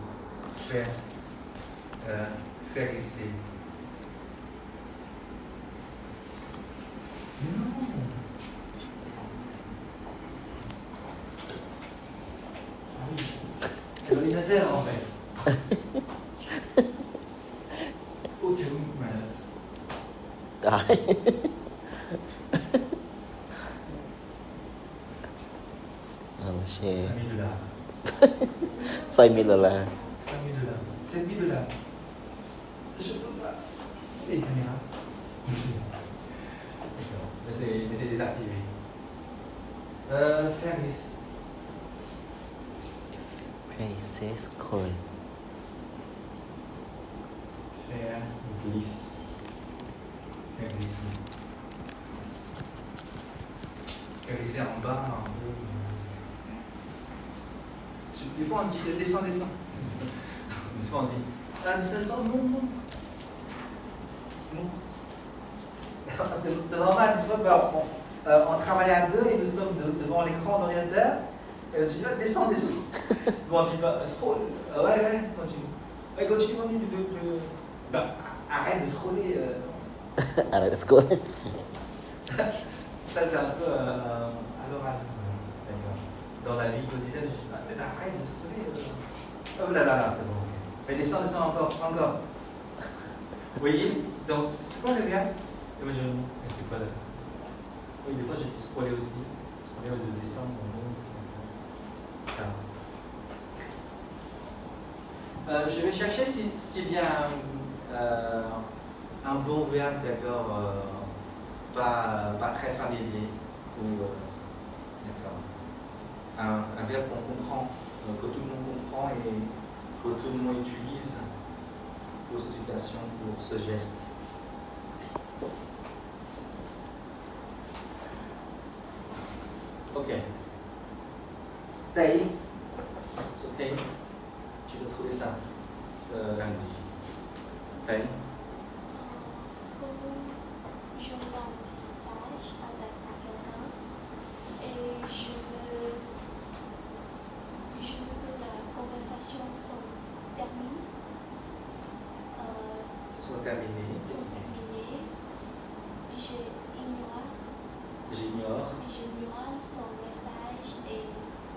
Faire glisser. Non. Ah oui. C'est l'ordinateur, en fait. Ok, oui, malade. Đấy. 5 000 $. 5000 $. 5 000 $. 7 000 $. Je peux pas. Et les caméras. D'accord. Mais c'est désactivé. Faire glisser. Faces Coin. Faire glisse. Faire glisser. Faire glisser en bas, en haut. Des fois on dit descends. Des fois on dit descends, monte. C'est normal, une fois on travaille à deux et nous sommes devant l'écran d'ordinateur et on dit descends. Bon, on dit scroll. Ouais, continue. Ouais, continue de arrête de scroller. Arrête de scroller. Ça c'est un peu à l'oral. D'accord. dans la vie quotidienne, je dis, ah, mais arrête de se trouver. Oh là là là, c'est bon. Mais descends, encore. Vous voyez, c'est quoi le gars? Et moi je me dis, mais c'est quoi là? Oui, des fois j'ai scrollé aussi. Scrollé de descendre, je vais chercher s'il y a un bon verbe, d'accord, pas très familier. D'accord. Un verbe qu'on comprend, que tout le monde comprend et que tout le monde utilise pour cette situation, pour ce geste. Ok. Tay. C'est ok. Tu peux trouver ça lundi. Tay. Quand j'envoie un message à quelqu'un et je veux que la conversation soit terminée. Soit terminé. J'ignore son message et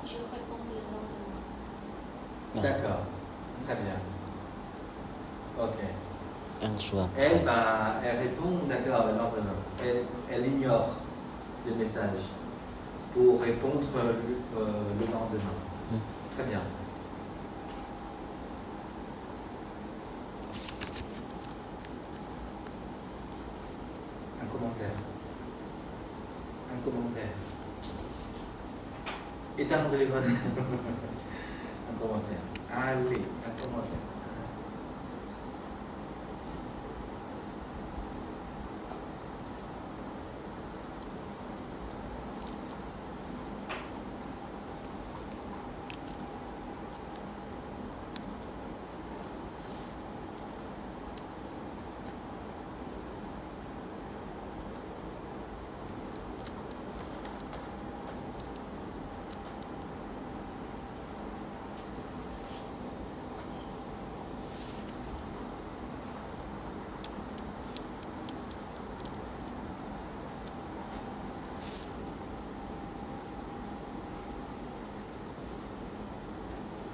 je réponds le lendemain. D'accord. Très bien. Ok. Un choix. Elle répond, d'accord, le lendemain. Elle ignore le message pour répondre le lendemain. Très bien. Un commentaire. Éteins le téléphone. Un commentaire. Ah oui, un commentaire.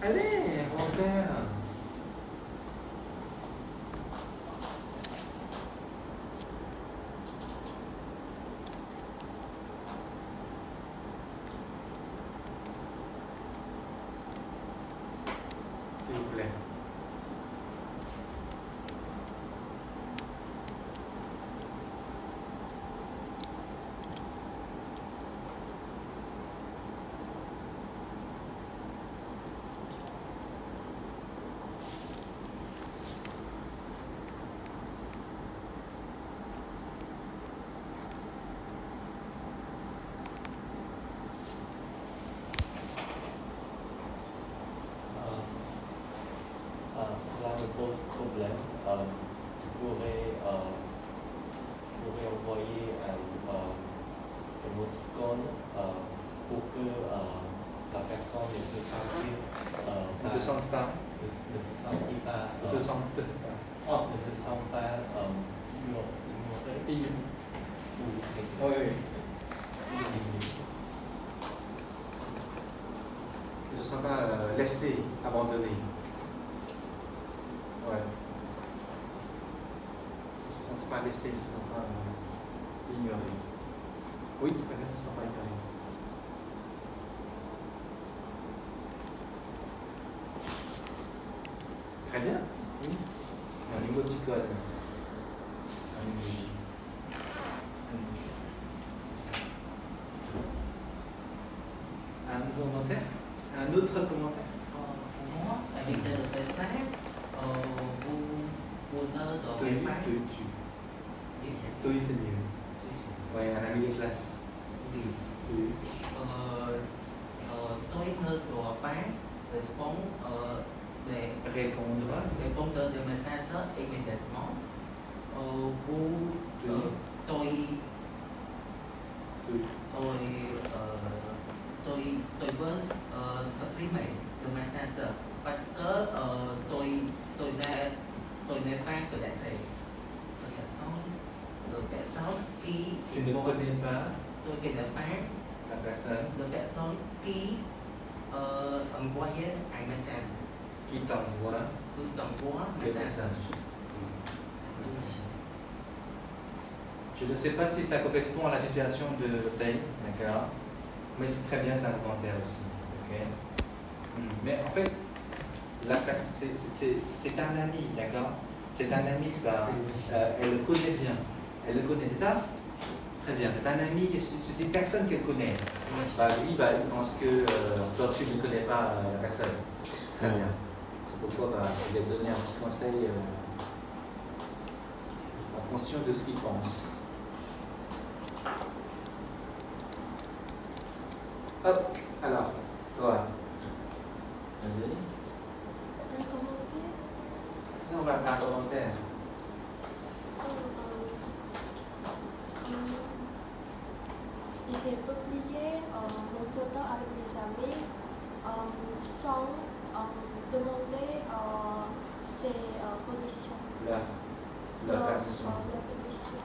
Allez, Robert. S'il vous plaît. Cela me pose problème. Tu pourrais envoyer un émoticône pour que la personne ne se sente Ne se sente pas. ne se sente pas Ne se sente pas. ne se sent pas ignoré ou Oui. Ne se sent pas laissé, abandonné. Ouais. Ils ne se sentent pas laissés, ils ne se sentent pas ignorés. Oui, très bien, ils ne se sentent pas ignorés. Très bien. Oui. Un émoticône. Un emoji. Un commentaire? Un autre commentaire? Pour moi, avec c'est simple. Vous ne dormez pas. Tu. Toi, c'est mieux. Ouais, un ami de classe. Oui. Tu. Tôi ne dois pas répondre Répondre. des messages immédiatement. Tu. Tôi veux supprimer le message parce que tôi n'ai pas de laisser. Le personne qui Tu ne connais pas tôi connais pas la personne le personne qui envoyer un message. Qui t'envoie Qui t'envoie un des message. messages. Je ne sais pas si ça correspond à la situation de Tay, d'accord? Mais c'est très bien, c'est un commentaire aussi. Ok? Mais en fait, c'est un ami, d'accord? C'est un ami, elle le connaît bien. Elle le connaît, c'est ça? Très bien, c'est un ami, c'est une personne qu'elle connaît. Lui, il pense que toi, tu ne connais pas la personne. Très bien. C'est pourquoi il va donner un petit conseil en fonction de ce qu'il pense. Hop, alors, toi. Vas-y. Un commentaire. On va faire un commentaire. Il fait publier mon photo avec mes amis sans demander ses permissions. La permission. La permission.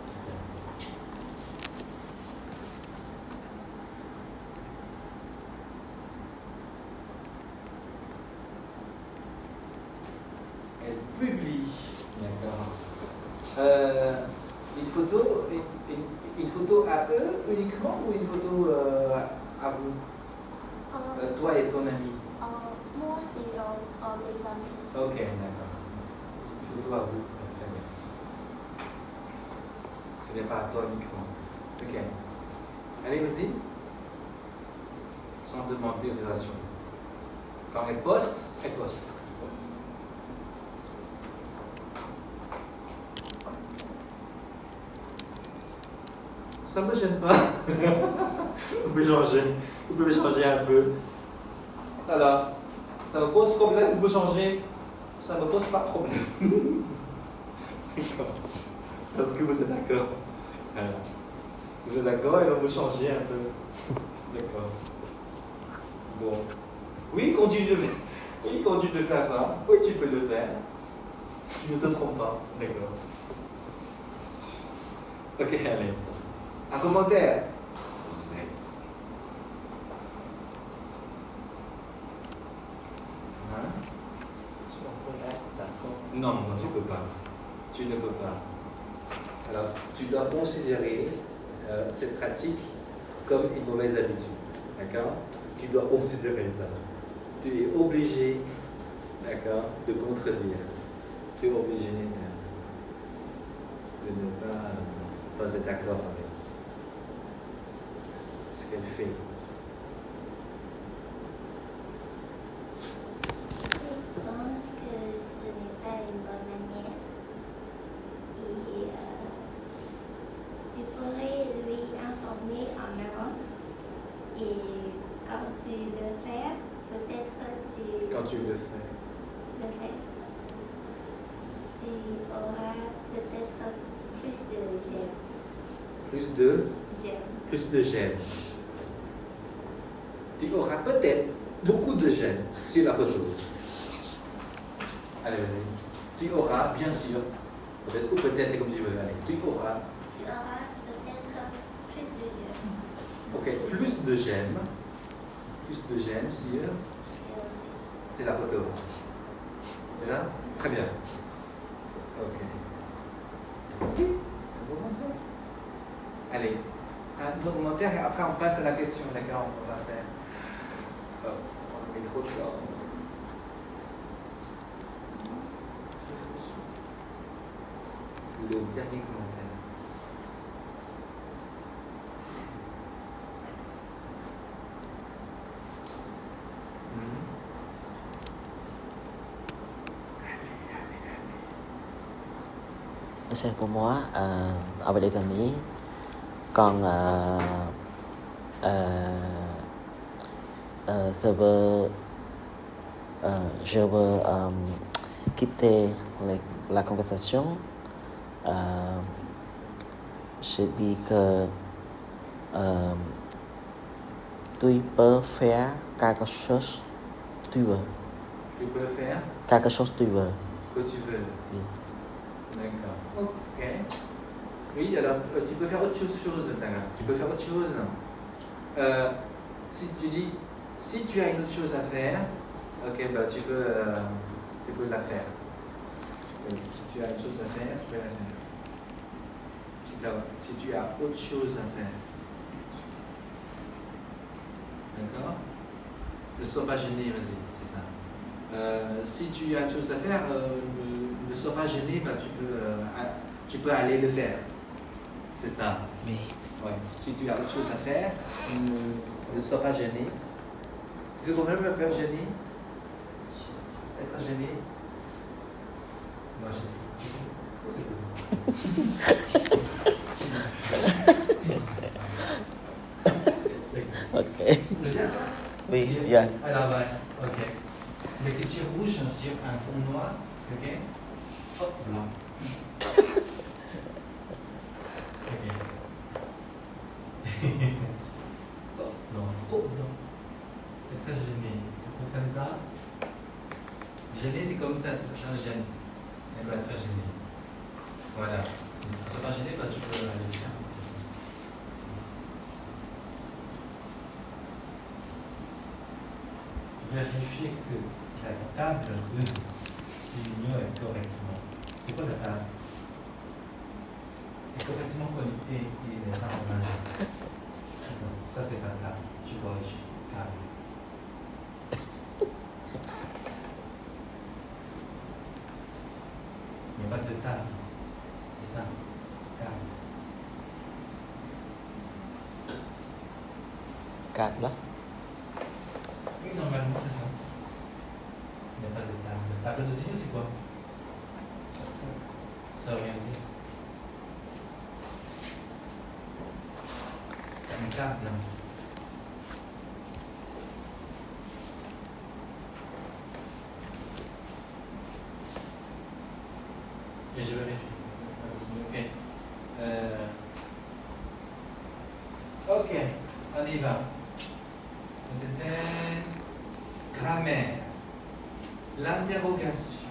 Elle publie. D'accord. Une photo à eux uniquement ou une photo à vous? Toi et ton ami? Moi et mes amis. Ok, d'accord. Une photo à vous. Très bien. Ce n'est pas à toi uniquement. Ok. Allez, vas-y. Sans demander relation. Quand elle poste, elle poste. Ça ne me gêne pas. Vous pouvez changer un peu. Alors, ça me pose problème, vous pouvez changer. Ça ne me pose pas de problème. D'accord. Parce que vous êtes d'accord. Voilà. Vous êtes d'accord et donc vous changez un peu. D'accord. Bon. Oui, continue de faire. Oui, continue de faire ça. Oui, tu peux le faire. Tu ne te trompes pas. D'accord. Ok, allez. Un commentaire. Z. Hein? Non, tu ne peux pas. Tu ne peux pas. Alors, tu dois considérer cette pratique comme une mauvaise habitude. D'accord? Tu dois considérer ça. Tu es obligé, d'accord, de contredire. Tu es obligé de ne pas être d'accord avec ce qu'elle fait. Je pense que ce n'est pas une bonne manière. Et tu pourrais lui informer en avance. Et quand tu le fais, peut-être tu Quand tu le fais. Tu auras peut-être plus de j'aime. Plus de j'aime. Tu auras peut-être beaucoup de j'aime sur la photo. Allez, vas-y. Tu auras, bien sûr, peut-être ou peut-être, c'est comme tu veux. Allez, tu auras. Tu auras peut-être plus de j'aime. Ok, plus de j'aime. Plus de j'aime sur. C'est la photo. C'est là? Très bien. Ok. Ok. On va commencer. Allez. Un commentaire et après on passe à la question. D'accord, on va faire. Oh, on met trop de temps. Le dernier commentaire. C'est pour moi, avec les amis, quand je veux quitter la conversation, je dis que tu peux faire quelque chose tu veux. Tu peux faire Quelque chose tu veux. que tu veux. Oui. D'accord. Ok. Oui, alors tu peux faire autre chose. Tu peux faire autre chose. Si tu dis, Si tu as une autre chose à faire, ok, bah, tu peux la faire. Si tu as une chose à faire, tu peux la faire. Si tu as autre chose à faire. D'accord? Ne sois pas gêné, vas-y, c'est ça. Si tu as une chose à faire, ne sois pas gêné, bah, tu peux aller le faire. C'est ça. Oui. Ouais. Si tu as autre chose à faire, ne sois pas gêné. Est-ce que vous comprenez le verbe gêner? Être gêné? Non, gêné. C'est possible. Ok. C'est bien ça? Oui, C'est- bien. Alors, ouais, ok. L'écriture rouge sur un fond noir, c'est ok? Hop, blanc. Ok. Hop, blanc. Hop, blanc. C'est très gêné. Vous comprenez ça? Gêné, c'est comme ça gêne. Elle va être très gênée. Voilà. Si tu ne sois pas gêné, bah, tu peux aller le faire. Vérifier que la table de Signor est correctement. C'est quoi la table? Est correctement connectée et n'est pas en marge. Ça, c'est pas table. Tu corriges. Table. Il n'y a pas de table. C'est ça. Table. Carte là. Oui, normalement, c'est ça. Il n'y a pas de table. Table de signe, c'est quoi? Ça veut rien dire. Une table. Et je vérifie. Ok. Ok, on y va. Grammaire. L'interrogation.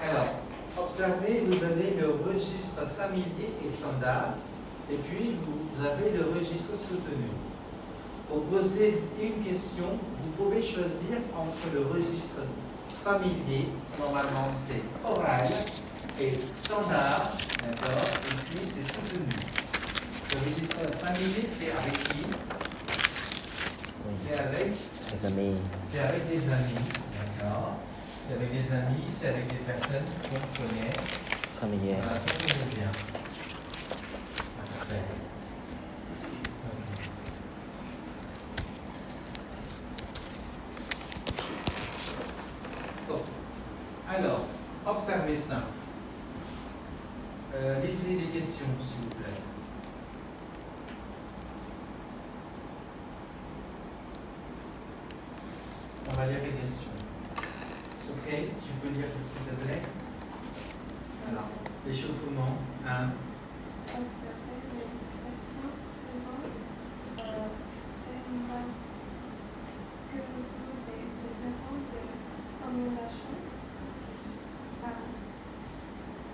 Alors, observez, vous avez le registre familier et standard, et puis vous avez le registre soutenu. Pour poser une question, vous pouvez choisir entre le registre familier, normalement c'est oral, et standard, d'accord, et puis c'est soutenu. Le registre familier, c'est avec qui? C'est avec Les amis. C'est avec des amis, d'accord? C'est avec des amis, c'est avec des personnes qu'on connaît. Familière. Voilà, qu'on connaît bien. Parfait. Ok. Bon. Alors, observez ça. Lisez les questions, s'il vous plaît. On va lire les questions. Ok, tu peux lire s'il te plaît. Alors, l'échauffement, Observez les questions suivantes. Que vous des différentes formulations.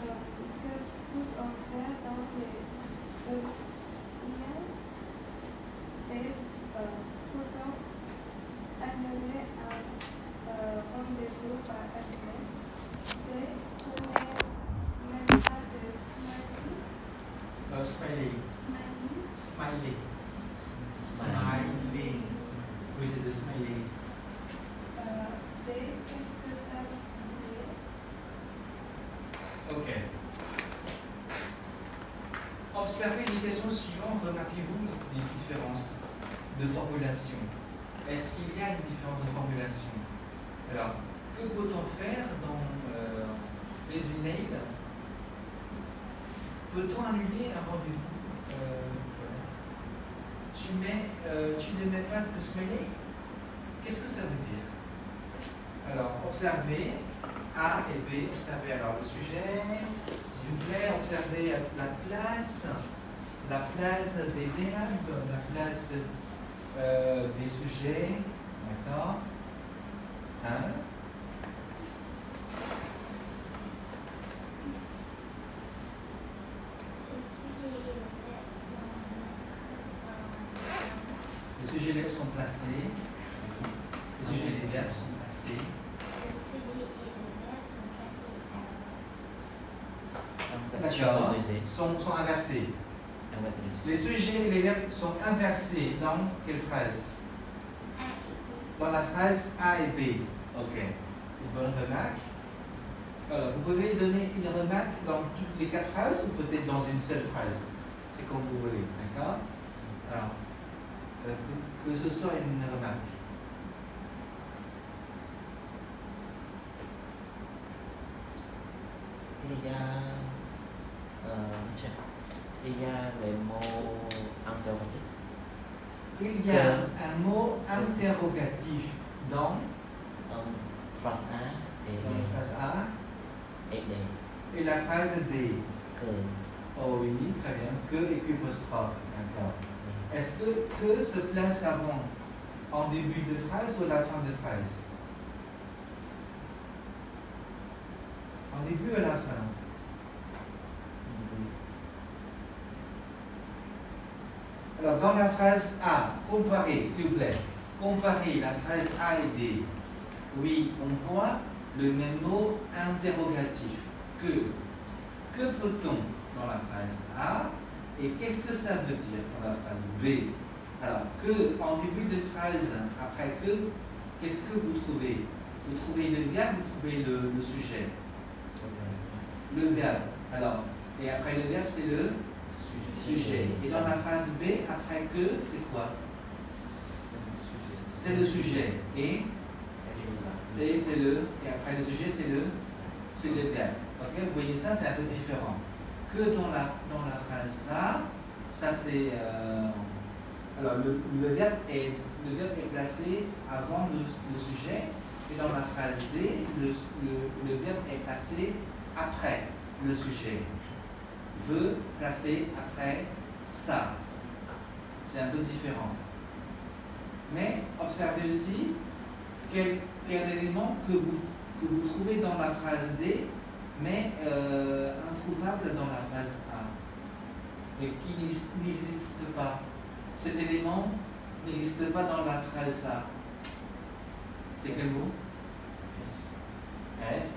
Que vous en faire dans les emails et pourtant annuler un rendez-vous par SMS. C'est tourner mettra des smiley. smiley. Smiley. Smiley. Oui, c'est de smiley. B, qu'est-ce que ça veut dire? Ok. Observez les questions suivantes. Remarquez-vous les différences de formulation. Est-ce qu'il y a une différence de formulation? Alors, que peut-on faire dans les emails? Peut-on annuler un rendez-vous? Tu ne mets pas de smiley? Qu'est-ce que ça veut dire? Alors, observez A et B. Observez alors le sujet, s'il vous plaît. Observez la place des verbes, la place des sujets. D'accord? Hein? Le sujet et le verbe sont neutres. et les verbes sont placés. Les sujets et les verbes sont placés. Le sujet et le verbe sont placés à l'avance. D'accord. Les sujets. Sont inversés. Inverser les sujets. Les sujets et les verbes sont inversés dans quelle phrase? A et B. Dans la phrase A et B. Ok. Une bonne remarque. Alors, vous pouvez donner une remarque dans toutes les 4 phrases ou peut-être dans une seule phrase. C'est comme vous voulez. D'accord? Alors, que ce soit une remarque. Monsieur, il y a les mots interrogatifs. Il y a un mot interrogatif dans Phrase A et la phrase A et D. et la phrase D. Que. Oh oui, très bien. Que et que apostrophe. D'accord. Est-ce que se place avant, en début de phrase ou à la fin de phrase? En début ou à la fin? Alors, dans la phrase A, comparez, s'il vous plaît. Comparez la phrase A et D. Oui, on voit le même mot interrogatif. Que peut-on dans la phrase A et qu'est-ce que ça veut dire dans la phrase B? Alors, que en début de phrase, après que, qu'est-ce que vous trouvez? Vous trouvez le verbe, vous trouvez le sujet? Le verbe. Alors, et après le verbe, c'est le sujet. Et dans la phrase B, après que, c'est quoi? C'est le sujet. Et c'est le. Et après le sujet, c'est le verbe. Ok, vous voyez ça, c'est un peu différent. Que dans la phrase A, ça c'est. Alors le verbe est placé avant le sujet, et dans la phrase D, le verbe est placé après le sujet. Veut placer après ça. C'est un peu différent. Mais observez aussi quel élément que vous trouvez dans la phrase D, mais introuvable dans la phrase A, mais qui n'existe pas. Cet élément n'existe pas dans la phrase A. C'est quel mot? Est.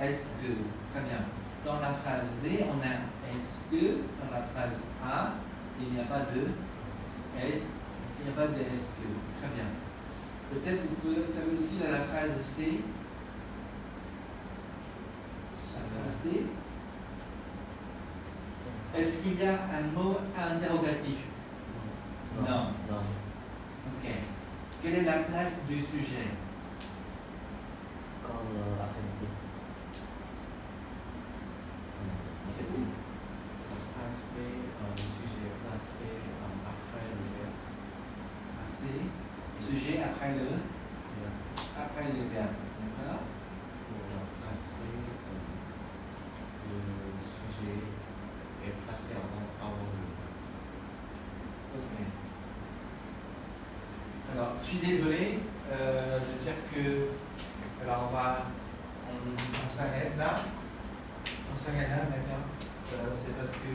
Est-ce que. Très bien. Dans la phrase D, on a est-ce que. Dans la phrase A, il n'y a pas de est. Il n'y a pas de est-ce que. Très bien. Peut-être vous pouvez observer aussi dans la phrase C. La phrase C. Est-ce qu'il y a un mot interrogatif? Non. Ok. Quelle est la place du sujet? Comme affirmatif. C'est où? La phrase B, le sujet est placé après le verbe. Placé. Sujet après le verbe. D'accord? Pour la phrase C, le sujet est placé avant le verbe. Ok. Alors, je suis désolé de dire que. Alors, on s'arrête là. On s'arrête là, d'accord? C'est parce que.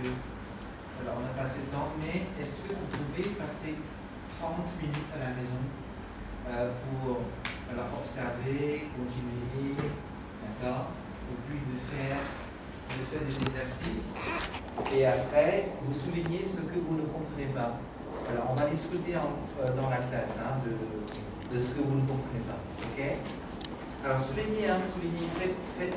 Alors, on a passé le temps, mais est-ce que vous pouvez passer 30 minutes à la maison pour observer, continuer, d'accord? Et puis de faire des exercices. Et après, vous soulignez ce que vous ne comprenez pas. Alors, on va discuter dans la classe de ce que vous ne comprenez pas. Ok? Alors, soulignez, faites